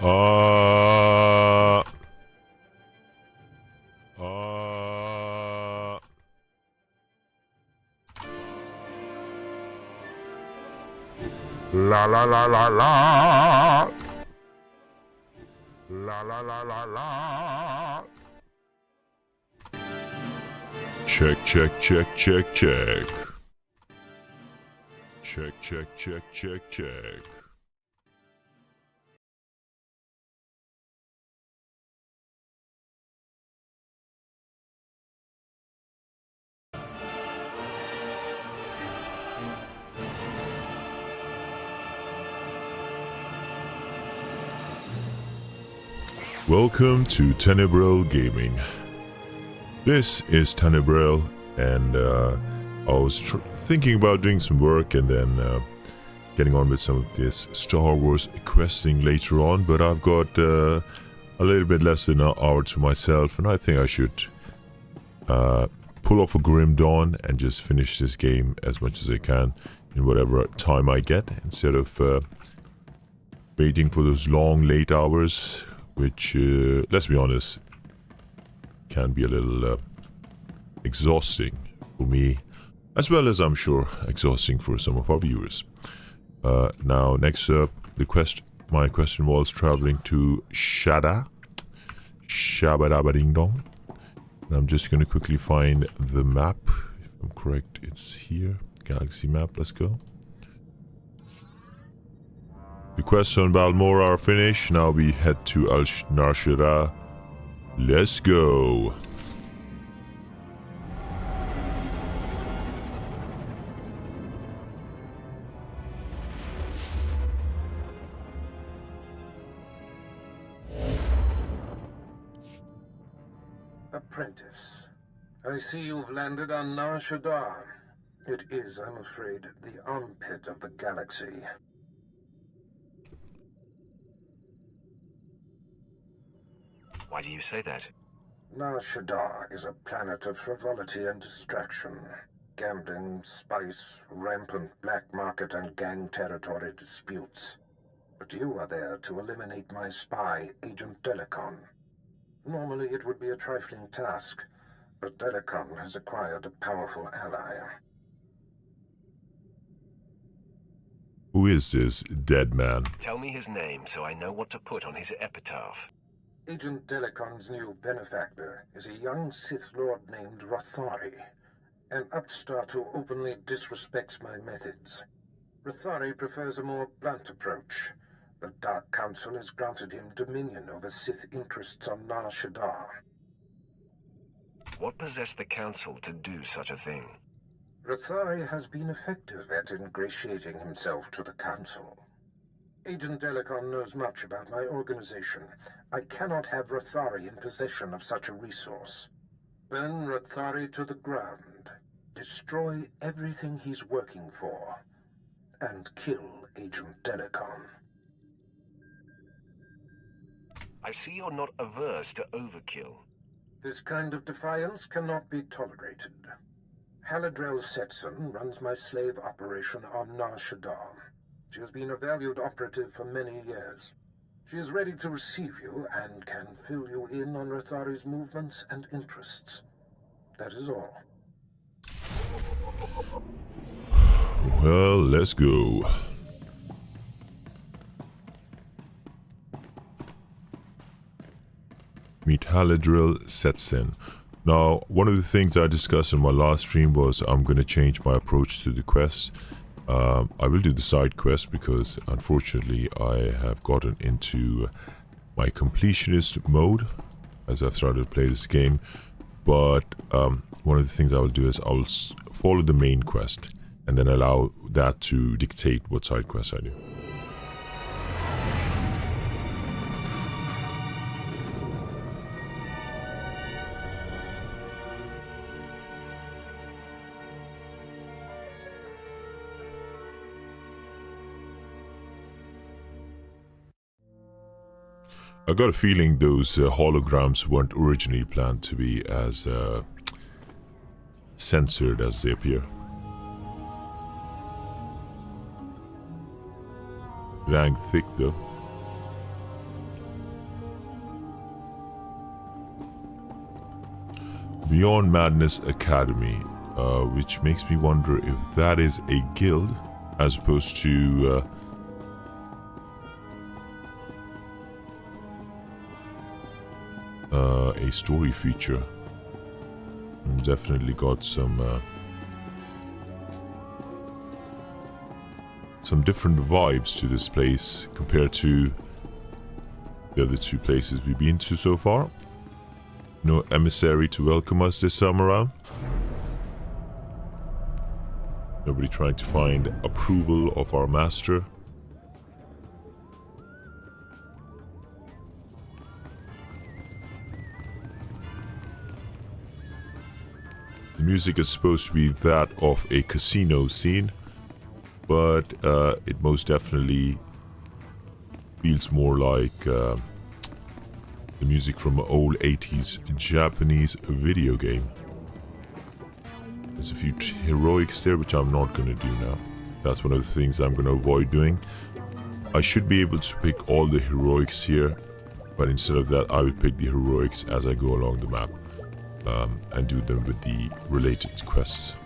Uh... La la la la la. La la la la la. Check, check, check, check, check. Check, check, check, check, check. Welcome to Tenebrel Gaming. This is Tenebrel, and I was thinking about doing some work and then getting on with some of this Star Wars questing later on, but I've got a little bit less than an hour to myself, and I think I should pull off a Grim Dawn and just finish this game as much as I can in whatever time I get, instead of waiting for those long late hours, which, let's be honest, can be a little exhausting for me, as well as I'm sure exhausting for some of our viewers. Now, next up, my question was traveling to Shabba Dabba Ding Dong. And I'm just going to quickly find the map. If I'm correct, it's here. Galaxy map, let's go. The quests on Balmora are finished. Now we head to Nar Shaddaa. Let's go. Apprentice, I see you've landed on Nar Shaddaa. It is, I'm afraid, the armpit of the galaxy. Why do you say that? Nar Shaddaa is a planet of frivolity and distraction. Gambling, spice, rampant black market and gang territory disputes. But you are there to eliminate my spy, Agent Delicon. Normally it would be a trifling task, but Delicon has acquired a powerful ally. Who is this dead man? Tell me his name so I know what to put on his epitaph. Agent Delicon's new benefactor is a young Sith Lord named Rothari, an upstart who openly disrespects my methods. Rothari prefers a more blunt approach. The Dark Council has granted him dominion over Sith interests on Nar Shaddaa. What possessed the Council to do such a thing? Rothari has been effective at ingratiating himself to the Council. Agent Delicon knows much about my organization. I cannot have Rothari in possession of such a resource. Burn Rothari to the ground. Destroy everything he's working for. And kill Agent Delicon. I see you're not averse to overkill. This kind of defiance cannot be tolerated. Haladrel Setson runs my slave operation on Nar Shaddaa. She has been a valued operative for many years. She is ready to receive you and can fill you in on Rothari's movements and interests. That is all. Well, let's go. Meet Haladrel Setson. Now, one of the things I discussed in my last stream was I'm going to change my approach to the quest. I will do the side quest because unfortunately I have gotten into my completionist mode as I've started to play this game. But one of the things I will do is I will follow the main quest and then allow that to dictate what side quests I do. I got a feeling those holograms weren't originally planned to be as censored as they appear. Dang thick though. Beyond Madness Academy, which makes me wonder if that is a guild as opposed to a story feature. Definitely got some different vibes to this place compared to the other two places we've been to so far. No emissary to welcome us this time around. Nobody trying to find approval of our master. The music is supposed to be that of a casino scene, but it most definitely feels more like the music from an old 80s Japanese video game. There's a few heroics there, which I'm not going to do now. That's one of the things I'm going to avoid doing. I should be able to pick all the heroics here, but instead of that, I will pick the heroics as I go along the map and do them with the related quests.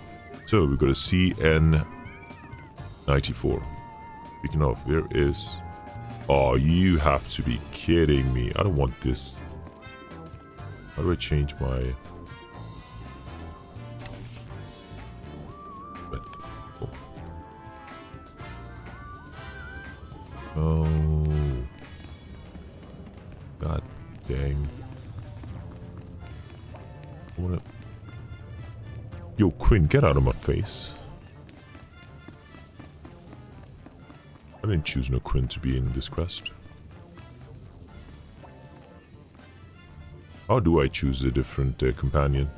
So we've got a CN94. Speaking of, there is... Oh, you have to be kidding me. I don't want this. How do I change my... Oh. God dang. I wanna... Yo, Quinn, get out of my face. I didn't choose no Quinn to be in this quest. How do I choose a different companion?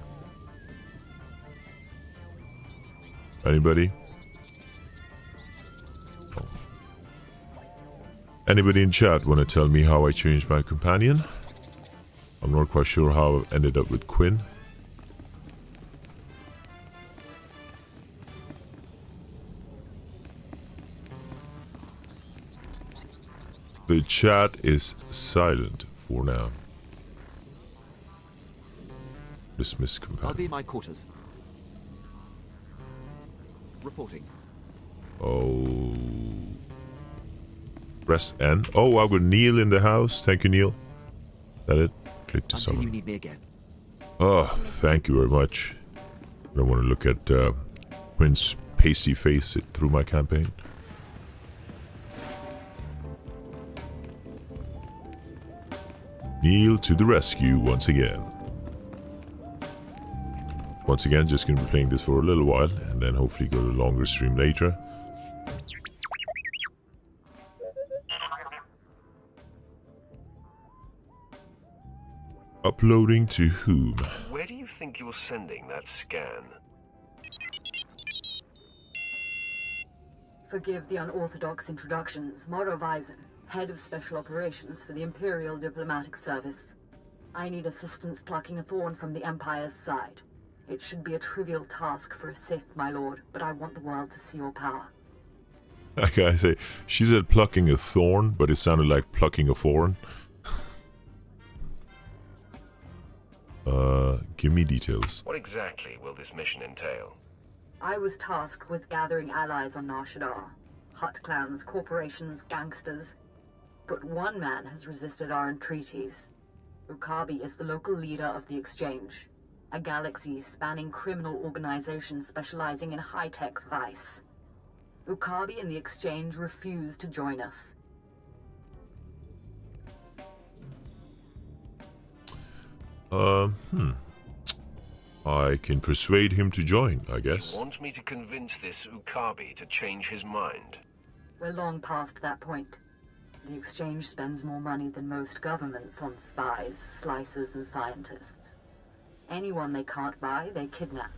Anybody? Oh. Anybody in chat want to tell me how I changed my companion? I'm not quite sure how I ended up with Quinn. The chat is silent for now. Dismiss companion. I'll be in my quarters. Reporting. Oh. Press N. Oh, I've got Neil in the house. Thank you, Neil. That it? Click to Until summon. you need me again. Oh, thank you very much. I don't want to look at Quinn's pasty face through my campaign. Neil to the rescue once again. Once again, just going to be playing this for a little while and then hopefully go to a longer stream later. Uploading to whom? Where do you think you're sending that scan? Forgive the unorthodox introductions. Moro Weizen, head of special operations for the Imperial Diplomatic Service. I need assistance plucking a thorn from the Empire's side. It should be a trivial task for a Sith, my lord, but I want the world to see your power. Okay, I say, she said plucking a thorn, but it sounded like plucking a thorn. Give me details. What exactly will this mission entail? I was tasked with gathering allies on Nar Shaddaa. Hut clans, corporations, gangsters. But one man has resisted our entreaties. Ukabi is the local leader of the Exchange, a galaxy-spanning criminal organization specializing in high-tech vice. Ukabi and the Exchange refuse to join us. I can persuade him to join, I guess. You want me to convince this Ukabi to change his mind? We're long past that point. The Exchange spends more money than most governments on spies, slicers, and scientists. Anyone they can't buy, they kidnap.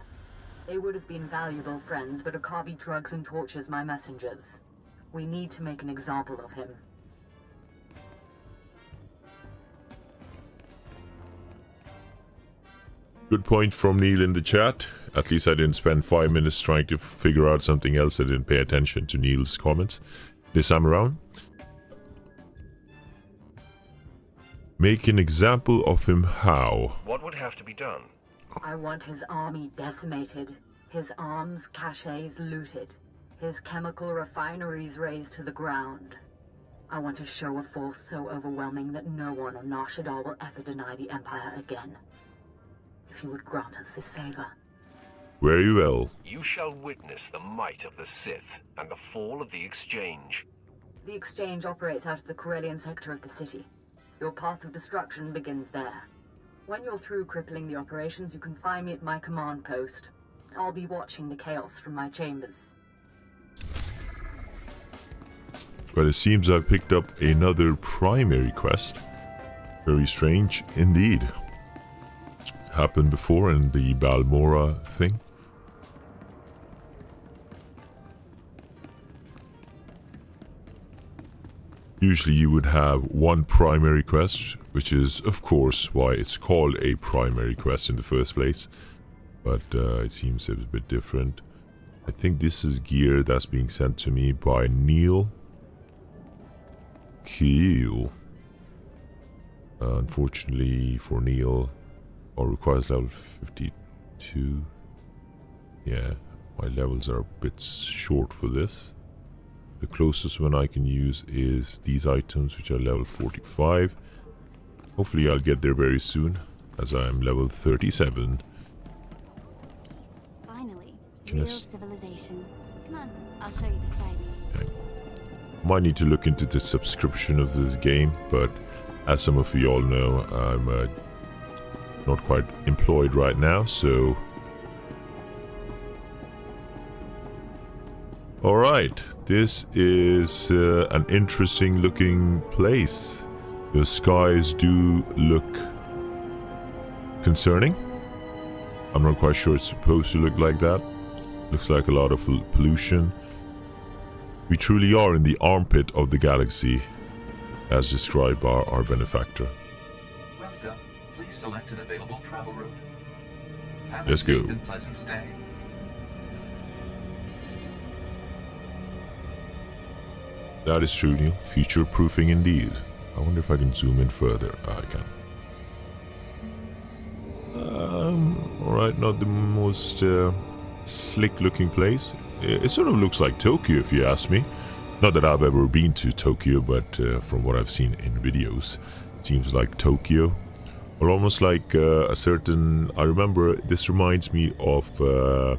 They would have been valuable friends, but Ukabi drugs and tortures my messengers. We need to make an example of him. Good point from Neil in the chat. At least I didn't spend 5 minutes trying to figure out something else. I didn't pay attention to Neil's comments this time around. Make an example of him how? What would have to be done? I want his army decimated, his arms caches looted, his chemical refineries razed to the ground. I want a show of force so overwhelming that no one on Nar Shaddaa will ever deny the Empire again. If you would grant us this favor. Very well. You shall witness the might of the Sith and the fall of the Exchange. The Exchange operates out of the Corellian sector of the city. Your path of destruction begins there. When you're through crippling the operations, you can find me at my command post. I'll be watching the chaos from my chambers. Well, it seems I've picked up another primary quest. Very strange indeed. Happened before in the Balmora thing. Usually you would have one primary quest, which is of course why it's called a primary quest in the first place. But it seems a bit different. I think this is gear that's being sent to me by Neil. Cool. Unfortunately for Neil, all requires level 52. Yeah, my levels are a bit short for this. The closest one I can use is these items, which are level 45. Hopefully I'll get there very soon, as I am level 37. Finally, Can real I civilization. Come on, I'll show you the sights. Okay. Might need to look into the subscription of this game, but as some of you all know, I'm not quite employed right now, so... Alright, this is an interesting looking place. The skies do look concerning. I'm not quite sure it's supposed to look like that. Looks like a lot of pollution. We truly are in the armpit of the galaxy, as described by our benefactor. Welcome. Please select an available travel route. Have Let's a go. safe and pleasant stay. That is true, Neil. Future-proofing indeed. I wonder if I can zoom in further. I can. Alright, not the most slick-looking place. It sort of looks like Tokyo, if you ask me. Not that I've ever been to Tokyo, but from what I've seen in videos, it seems like Tokyo. Or almost like a certain... I remember, this reminds me of the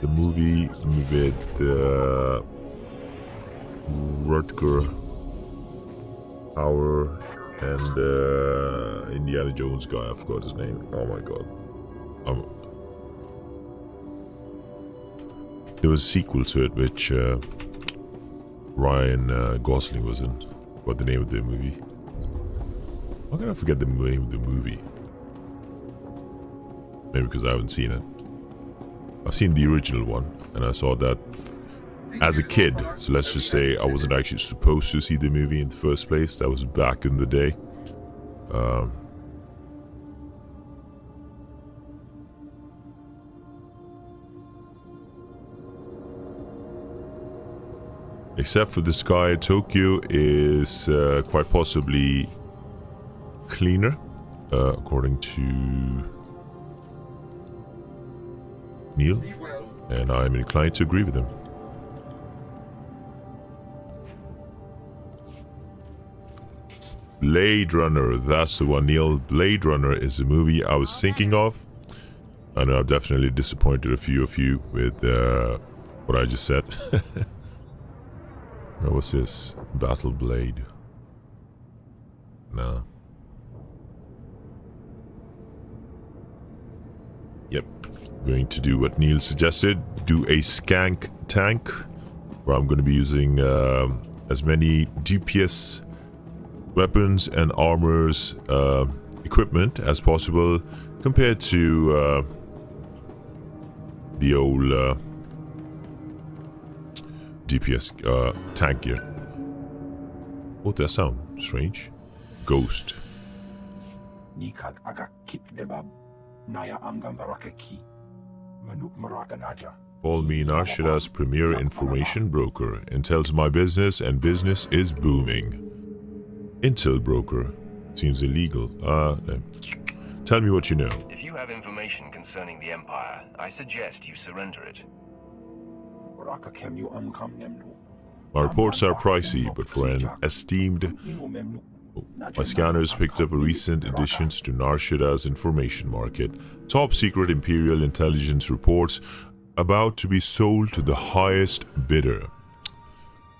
movie with... Rutger Hauer and Indiana Jones guy, I forgot his name. Oh my god. There was a sequel to it which Ryan Gosling was in. What the name of the movie? How can I forget the name of the movie? Maybe because I haven't seen it. I've seen the original one and I saw that as a kid, so let's just say I wasn't actually supposed to see the movie in the first place. That was back in the day. Except for the sky, Tokyo is quite possibly cleaner, according to Neil, and I'm inclined to agree with him. Blade Runner, that's the one, Neil. Blade Runner is the movie I was thinking of. I know I've definitely disappointed a few of you with what I just said. What's this? Battle Blade. No. Yep. Going to do what Neil suggested. Do a skank tank. Where I'm going to be using as many DPS weapons and armors equipment as possible compared to the old DPS tank gear. What that sound? Strange. Ghost. Nikad aga kipnebab naya amgam barakaki manuk marakanaja. Call me Nar Shaddaa's premier information broker. Intel's my business and business is booming. Intel broker. Seems illegal. Tell me what you know. If you have information concerning the Empire, I suggest you surrender it. Raka kemnu amkam nemnu. My reports are pricey, but for an esteemed... Niu memnu. My scanners picked up recent additions to Nar Shadda's information market. Top secret Imperial intelligence reports about to be sold to the highest bidder.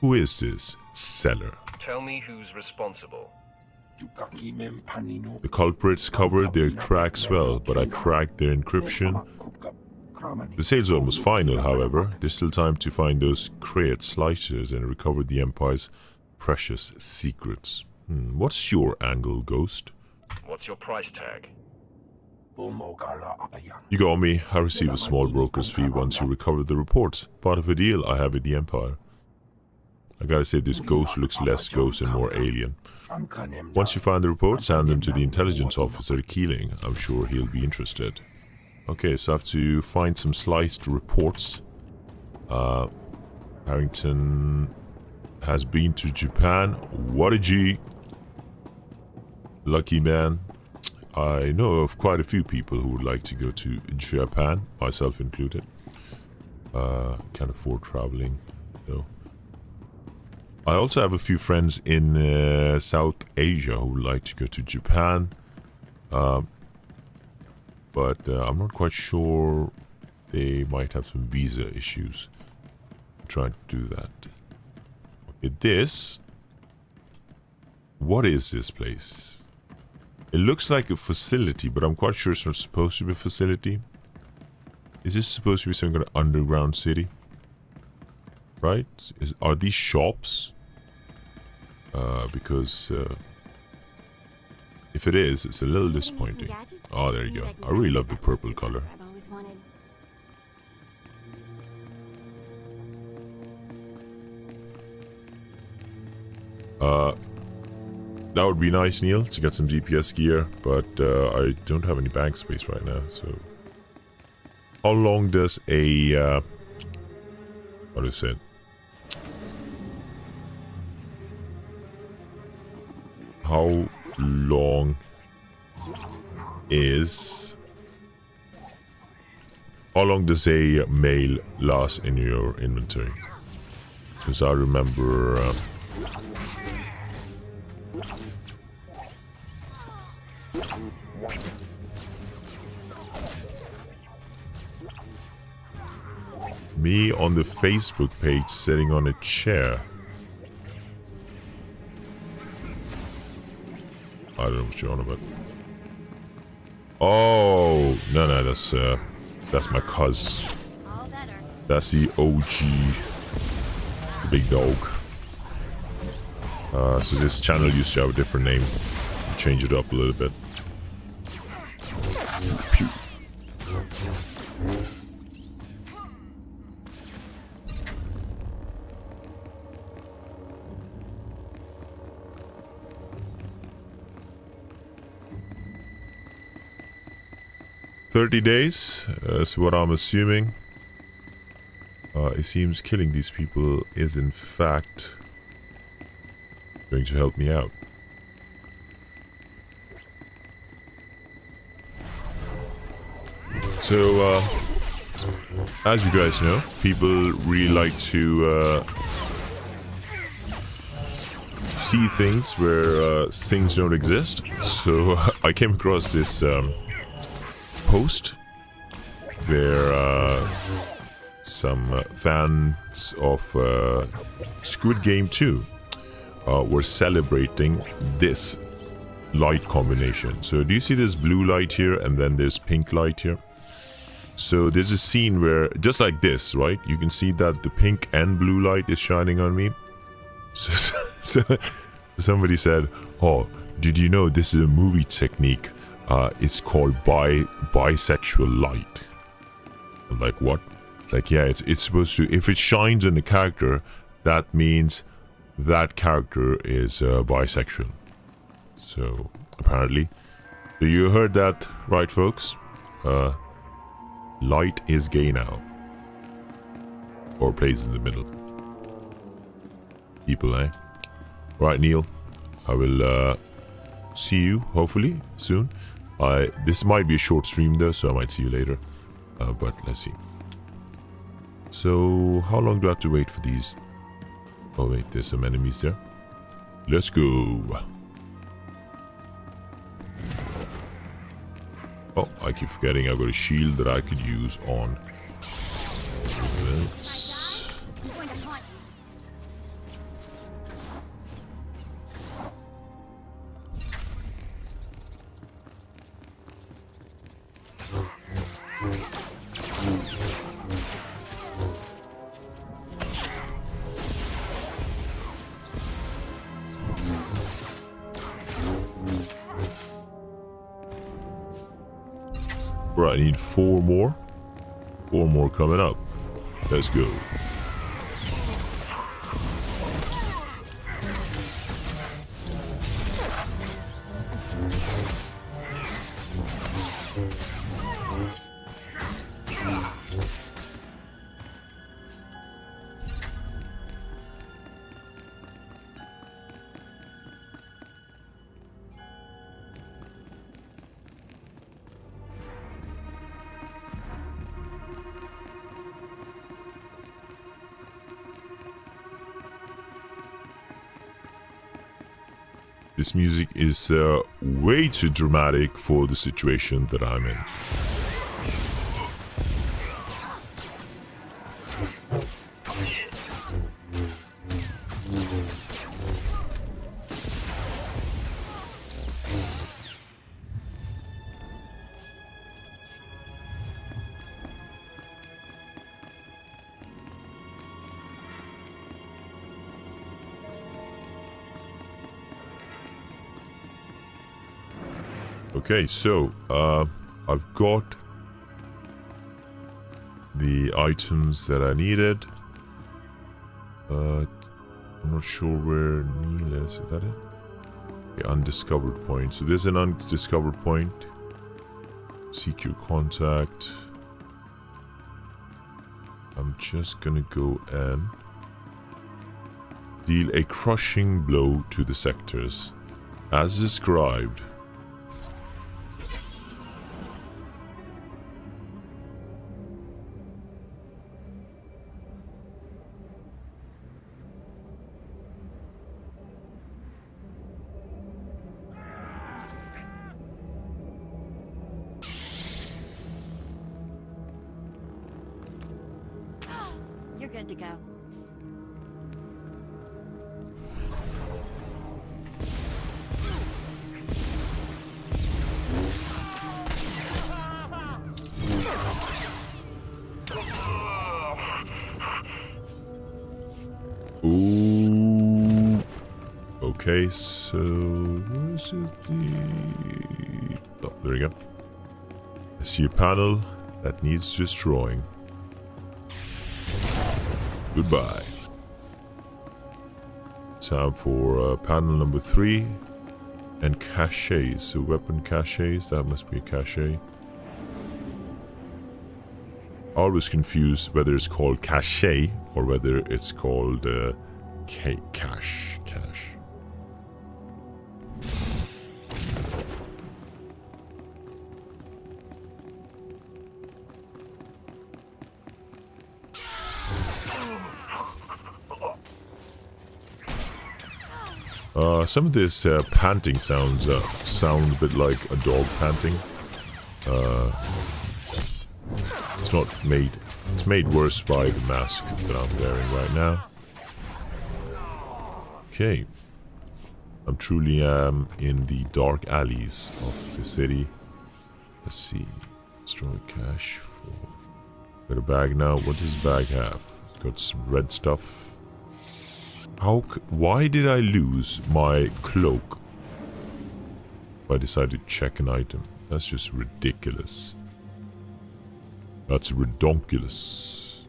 Who is this seller? Tell me who's responsible. Yukaki mem panino. The culprits covered their tracks well, but I cracked their encryption. The sale's almost final, however. There's still time to find those crate slicers and recover the Empire's precious secrets. What's your angle, Ghost? What's your price tag? You got me. I receive a small broker's fee once you recover the reports. Part of a deal I have with the Empire. I gotta say, this Ghost looks less ghost and more alien. Once you find the reports, hand them to the intelligence officer Keeling. I'm sure he'll be interested. Okay, so I have to find some sliced reports. Harrington has been to Japan. What a G. Lucky man. I know of quite a few people who would like to go to Japan, myself included. Can't afford traveling, though. I also have a few friends in South Asia who would like to go to Japan. But I'm not quite sure. They might have some visa issues. I'm trying to do that. Okay, this. What is this place? It looks like a facility, but I'm quite sure it's not supposed to be a facility. Is this supposed to be some kind of underground city? Right? Are these shops? Because if it is, it's a little disappointing. Oh, there you go. I really love the purple color. That would be nice, Neil, to get some DPS gear, but I don't have any bank space right now, so... How long does a... what is it? How long is... How long does a mail last in your inventory? Because I remember... me on the Facebook page sitting on a chair. I don't know what you're on about. Oh, no, that's my cuz. That's the OG, the big dog. So this channel used to have a different name. Change it up a little bit. Pew. $30 days, is what I'm assuming. It seems killing these people is in fact going to help me out. So, as you guys know, people really like to see things where things don't exist. So I came across this post where some fans of Squid Game 2 were celebrating this light combination. So do you see this blue light here and then there's pink light here? So there's a scene where, just like this, right? You can see that the pink and blue light is shining on me. So somebody said, oh, did you know this is a movie technique? It's called bisexual light. I'm like, what? It's like, yeah, it's supposed to, if it shines on the character, that means that character is bisexual. So, apparently. So you heard that right, folks? Light is gay now. Or plays in the middle. People, eh? Right, Neil. I will see you, hopefully, soon. This might be a short stream though, so I might see you later. But let's see. So, how long do I have to wait for these? Oh wait, there's some enemies there. Let's go. Oh, I keep forgetting I've got a shield that I could use on. Right, I need 4 more. 4 more coming up. Let's go. This music is way too dramatic for the situation that I'm in. Okay, so I've got the items that I needed. I'm not sure where Neil is. Is that it? Okay, undiscovered point. So there's an undiscovered point. Seek your contact. I'm just gonna go and deal a crushing blow to the sectors, as described. You're good to go. Ooh. Okay, so where's it? Oh, there we go. I see a panel that needs destroying. Goodbye. Time for panel number 3 and caches. So weapon caches, that must be a cache. Always confused whether it's called cache or whether it's called cache. Some of this panting sounds sound a bit like a dog panting. It's not made. It's made worse by the mask that I'm wearing right now. Okay, I'm truly in the dark alleys of the city. Let's see. Destroy cache. Got a bag now. What does the bag have? It's got some red stuff. Why did I lose my cloak? If I decided to check an item. That's just ridiculous. That's redonkulous.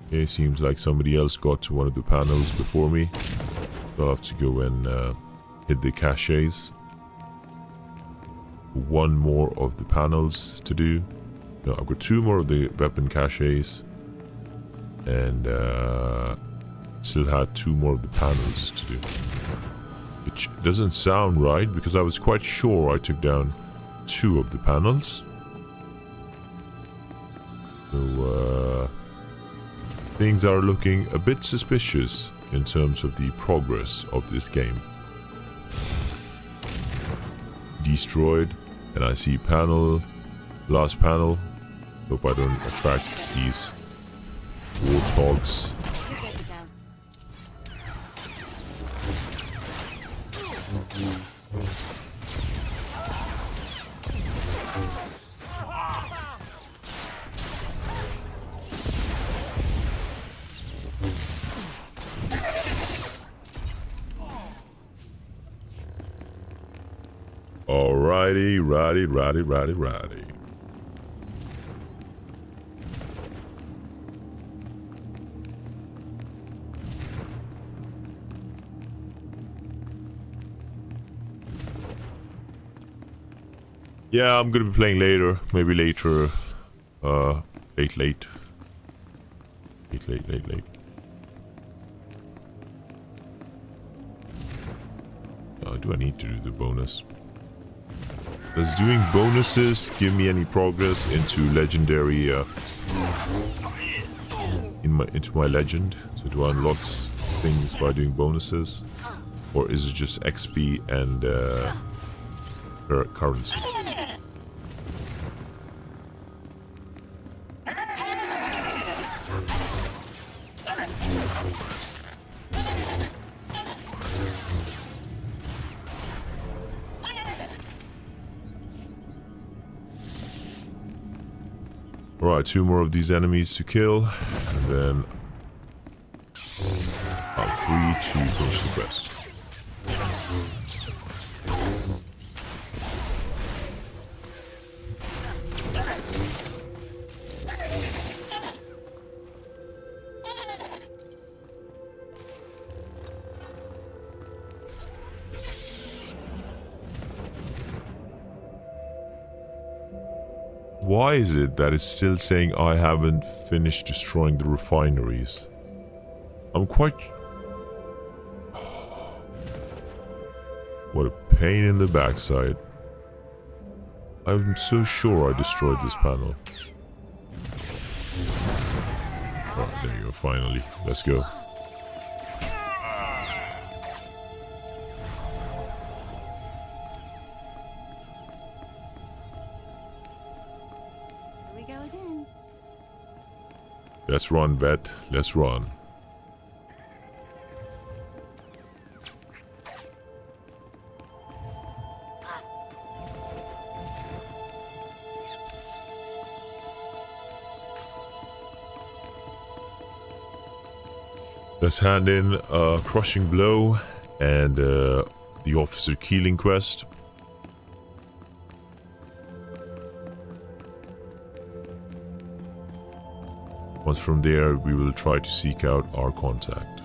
Okay, seems like somebody else got to one of the panels before me. So I'll have to go and hit the caches. One more of the panels to do. No, I've got 2 more of the weapon caches. And still had 2 more of the panels to do. Which doesn't sound right, because I was quite sure I took down 2 of the panels. So, things are looking a bit suspicious in terms of the progress of this game. Destroyed, and I see panel, last panel. Hope I don't attract these warthogs. You're good to go. Alrighty, righty. Yeah, I'm gonna be playing later. Maybe later. Late. Do I need to do the bonus? Does doing bonuses give me any progress into legendary, into my legend? So do I unlock things by doing bonuses? Or is it just XP and, currency? Alright, 2 more of these enemies to kill, and then I'm free to finish the quest. Why is it that it's still saying I haven't finished destroying the refineries? I'm quite... What a pain in the backside. I'm so sure I destroyed this panel. Oh, there you go, finally. Let's go. Let's run, vet. Let's run. Let's hand in a crushing blow and the officer Keeling quest. Once from there, we will try to seek out our contact.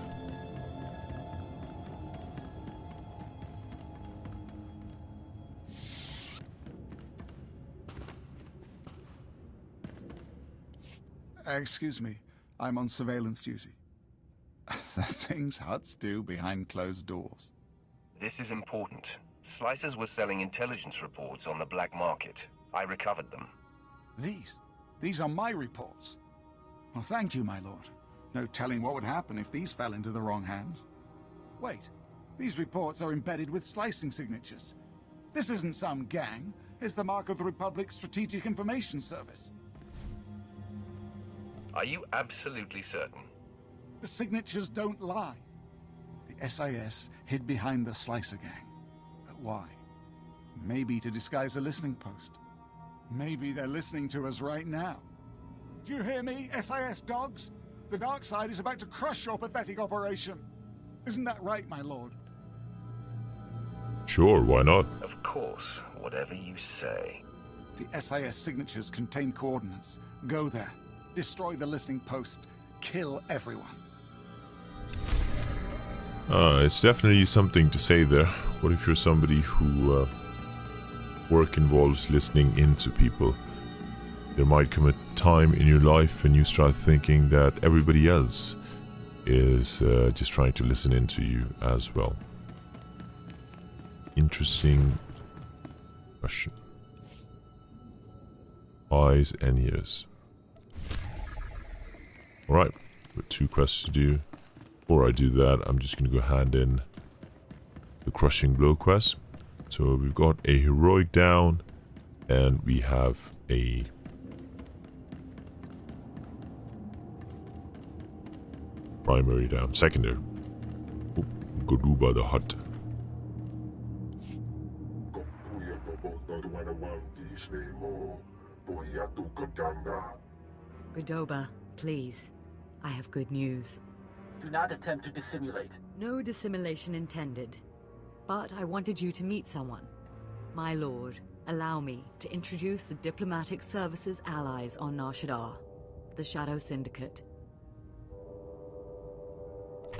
Excuse me, I'm on surveillance duty. The things huts do behind closed doors. This is important. Slicers were selling intelligence reports on the black market. I recovered them. These are my reports. Well, thank you, my lord. No telling what would happen if these fell into the wrong hands. Wait, these reports are embedded with slicing signatures. This isn't some gang. It's the mark of the Republic's Strategic Information Service. Are you absolutely certain? The signatures don't lie. The SIS hid behind the Slicer gang. But why? Maybe to disguise a listening post. Maybe they're listening to us right now. Do you hear me, SIS dogs? The dark side is about to crush your pathetic operation. Isn't that right, my lord? Sure, why not? Of course, whatever you say. The SIS signatures contain coordinates. Go there, destroy the listening post, kill everyone. It's definitely something to say there. What if you're somebody who work involves listening into people? There might come a time in your life when you start thinking that everybody else is just trying to listen into you as well. interesting question. Eyes and ears. Alright, got 2 quests to do. Before I do that, I'm just gonna go hand in the crushing blow quest. So we've got a heroic down, and we have a primary down, secondary. Oh, Goduba the Hut. Godoba, please. I have good news. Do not attempt to dissimulate. No dissimulation intended. But I wanted you to meet someone. My lord, allow me to introduce the Diplomatic Services allies on Nar Shaddaa, the Shadow Syndicate.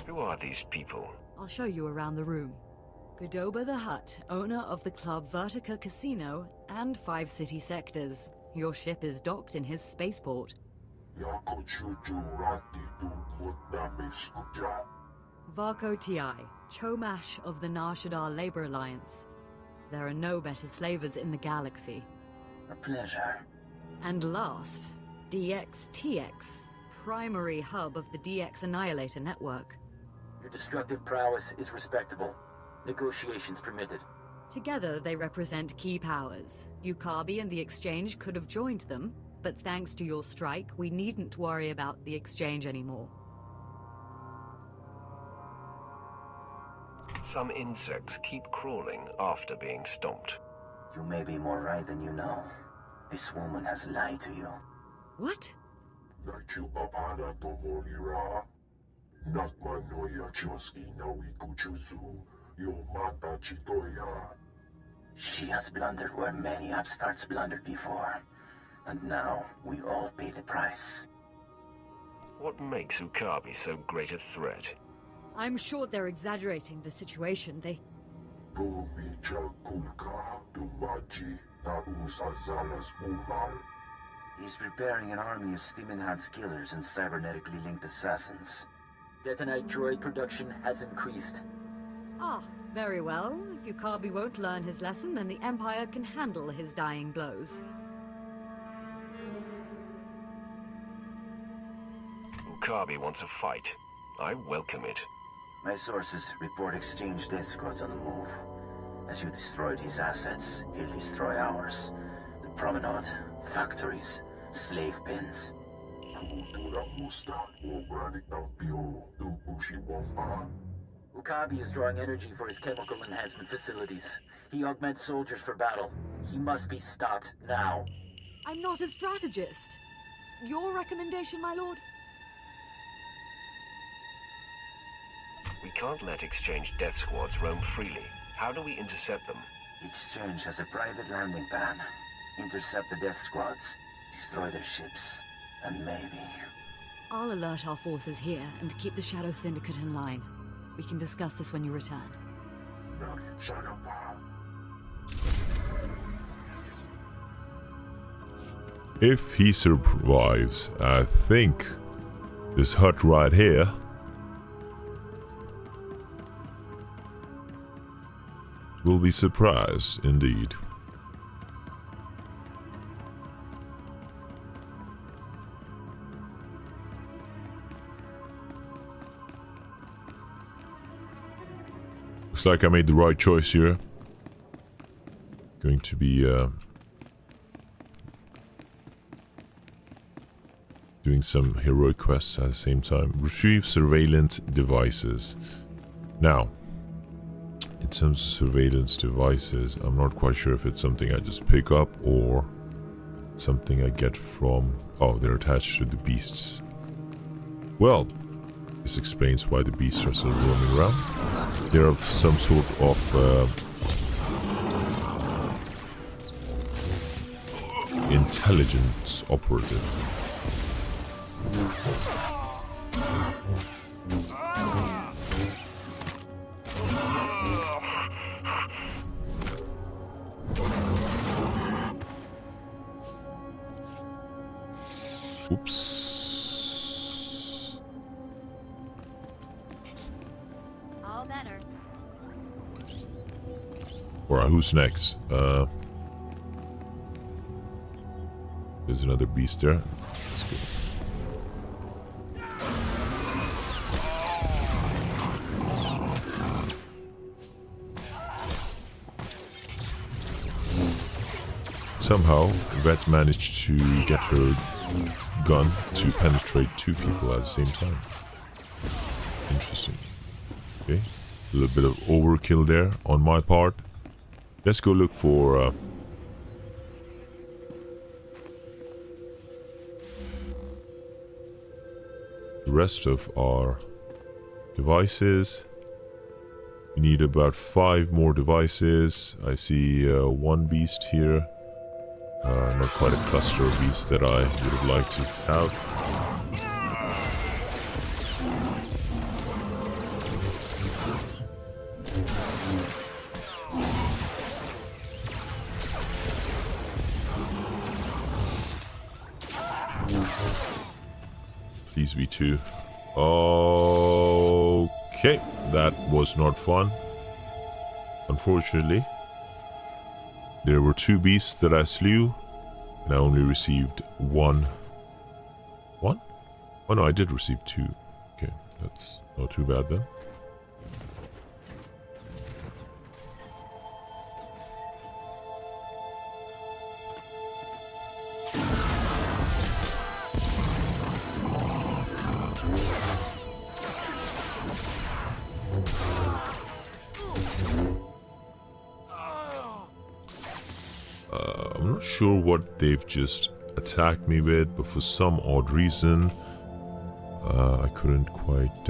Who are these people? I'll show you around the room. Godoba the Hutt, owner of the club Vertica Casino and 5 city sectors. Your ship is docked in his spaceport. Varko Ti, Chomash of the Nar Shaddaa Labor Alliance. There are no better slavers in the galaxy. A pleasure. And last, DXTX, primary hub of the DX Annihilator network. Your destructive prowess is respectable. Negotiations permitted. Together, they represent key powers. Yukabi and the Exchange could have joined them, but thanks to your strike, we needn't worry about the Exchange anymore. Some insects keep crawling after being stomped. You may be more right than you know. This woman has lied to you. What? She has blundered where many upstarts blundered before. And now, we all pay the price. What makes Ukabi so great a threat? I'm sure they're exaggerating the situation. He's preparing an army of Stimenhad's killers and cybernetically linked assassins. Detonite droid production has increased. Ah, very well. If Yukabi won't learn his lesson, then the Empire can handle his dying blows. Ukabi wants a fight. I welcome it. My sources report Exchange death squads on the move. As you destroyed his assets, he'll destroy ours. The promenade, factories, slave pens. Ukabi is drawing energy for his chemical enhancement facilities. He augments soldiers for battle. He must be stopped now. I'm not a strategist. Your recommendation, my lord? We can't let Exchange death squads roam freely. How do we intercept them? Exchange has a private landing pad. Intercept the death squads, destroy their ships, and maybe... I'll alert our forces here and keep the Shadow Syndicate in line. We can discuss this when you return. If he survives, I think this hut right here will be surprised indeed. Looks like I made the right choice here. Going to be doing some heroic quests at the same time. Retrieve surveillance devices. Now, in terms of surveillance devices, I'm not quite sure if it's something I just pick up or something I get from... Oh, they're attached to the beasts. Well, this explains why the beasts are still roaming around. They're of some sort of intelligence operative. Oops. All better. Alright, who's next? There's another beast there. Let's go. Somehow, Vet managed to get her gun to penetrate 2 people at the same time. Interesting. Okay, a little bit of overkill there on my part. Let's go look for the rest of our devices. We need about 5 more devices. I see 1 beast here. Not quite a cluster of beasts that I would have liked to have. Please be 2. Okay, that was not fun. Unfortunately. There were 2 beasts that I slew, and I only received 1. 1? Oh no, I did receive 2. Okay, that's not too bad then. I'm not sure what they've just attacked me with, but for some odd reason, I couldn't quite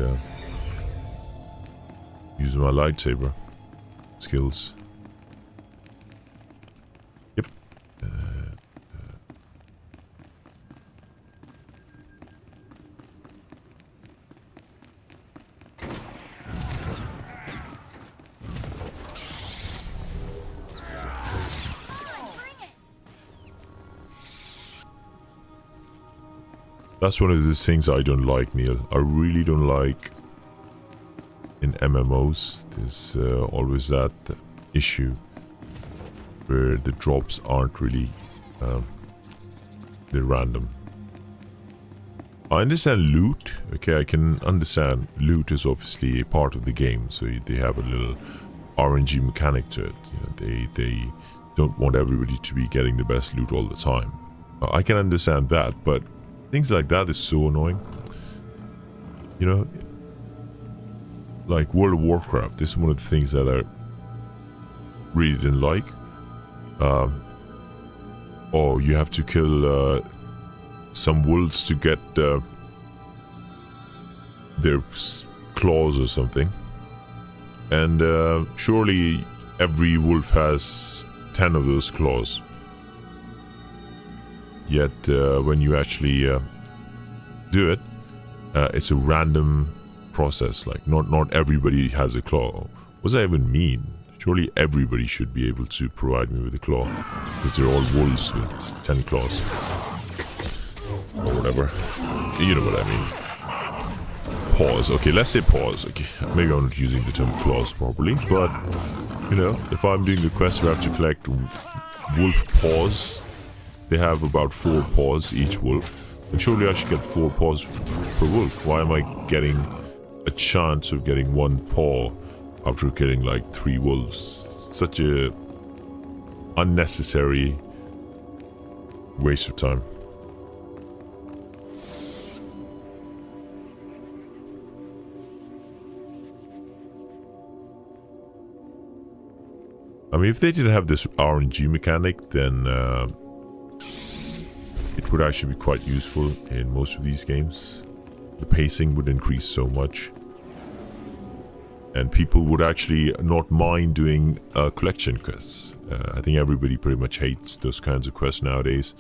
use my lightsaber skills. Yep. That's one of the things I don't like, Neil. I really don't like in MMOs. There's always that issue where the drops aren't really they're random. I understand loot. Okay, I can understand loot is obviously a part of the game, so they have a little RNG mechanic to it. You know, they don't want everybody to be getting the best loot all the time. I can understand that, but things like that is so annoying. You know, like World of Warcraft, this is one of the things that I really didn't like. Oh, you have to kill some wolves to get their claws or something. And surely every wolf has 10 of those claws. Yet when you actually do it, it's a random process. Like not everybody has a claw. What does that even mean? Surely everybody should be able to provide me with a claw, because they're all wolves with 10 claws or whatever. You know what I mean. Paws. Okay, let's say paws. Okay, maybe I'm not using the term claws properly, but you know, if I'm doing the quest where I have to collect wolf paws. They have about 4 paws each wolf, and surely I should get 4 paws per wolf. Why am I getting a chance of getting 1 paw after getting like 3 wolves? Such a unnecessary waste of time. I mean, if they didn't have this RNG mechanic, then it would actually be quite useful in most of these games. The pacing would increase so much. And people would actually not mind doing collection quests. I think everybody pretty much hates those kinds of quests nowadays.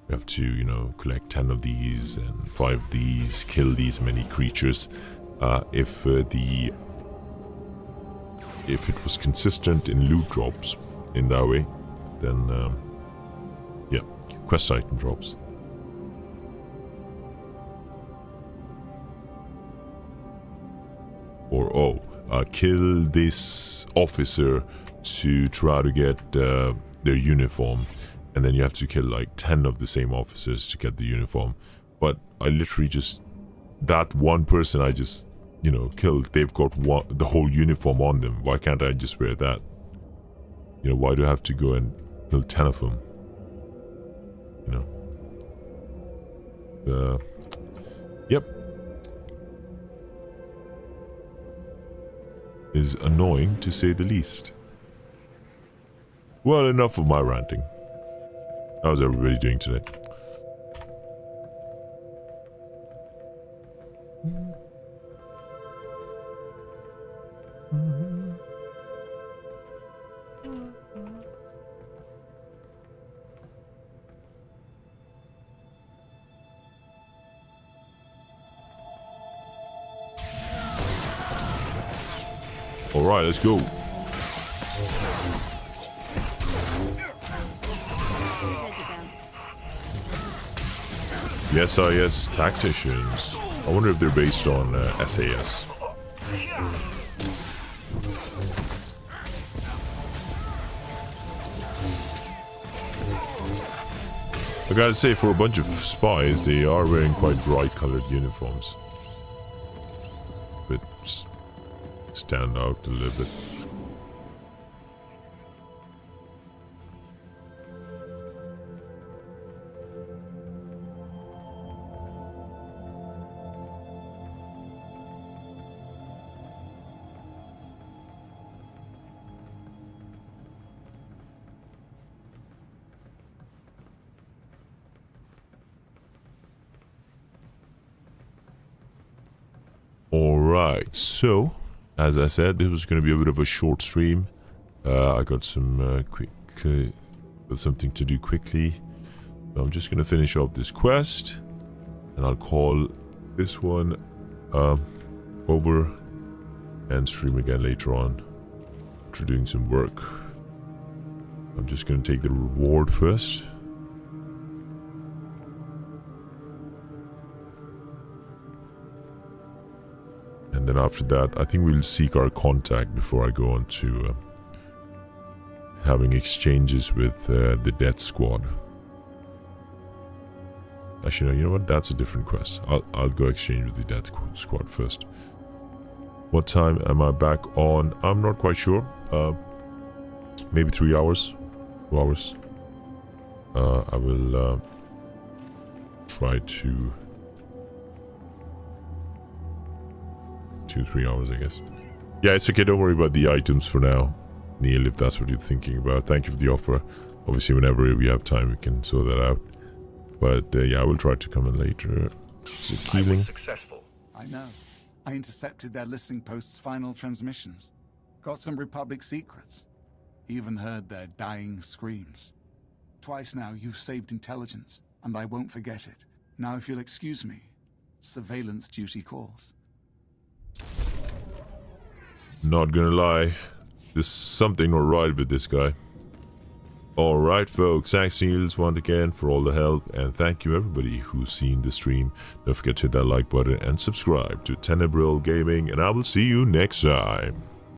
You have to, you know, collect 10 of these and 5 of these, kill these many creatures. If it was consistent in loot drops in that way, then yeah, quest item drops. Or kill this officer to try to get their uniform, and then you have to kill like 10 of the same officers to get the uniform. But I literally just, that one person I just, you know, killed, they've got the whole uniform on them. Why can't I just wear that? You know, why do I have to go and kill 10 of them? You know. Yep. Is annoying to say the least. Well, enough of my ranting. How's everybody doing today? All right, let's go. The SIS tacticians. I wonder if they're based on SAS. I gotta say, for a bunch of spies, they are wearing quite bright colored uniforms. But stand out a little bit. Alright, so as I said, this was going to be a bit of a short stream. I got some something to do quickly. So I'm just going to finish off this quest, and I'll call this one over and stream again later on after doing some work. I'm just going to take the reward first. And then after that, I think we'll seek our contact before I go on to having exchanges with the death squad. Actually, no, you know what? That's a different quest. I'll go exchange with the death squad first. What time am I back on? I'm not quite sure. Maybe 3 hours, 2 hours. I will try to 2-3 hours, I guess. Yeah, it's okay. Don't worry about the items for now, Neil, if that's what you're thinking about. Thank you for the offer. Obviously, whenever we have time, we can sort that out. But yeah, I will try to come in later. Is it I was successful. I know. I intercepted their listening post's final transmissions. Got some Republic secrets. Even heard their dying screams. Twice now you've saved intelligence, and I won't forget it. Now if you'll excuse me, surveillance duty calls. Not gonna lie, there's something not right with this guy. Alright folks, thanks Niels once again for all the help, and thank you everybody who's seen the stream. Don't forget to hit that like button and subscribe to Tenebral Gaming, and I will see you next time.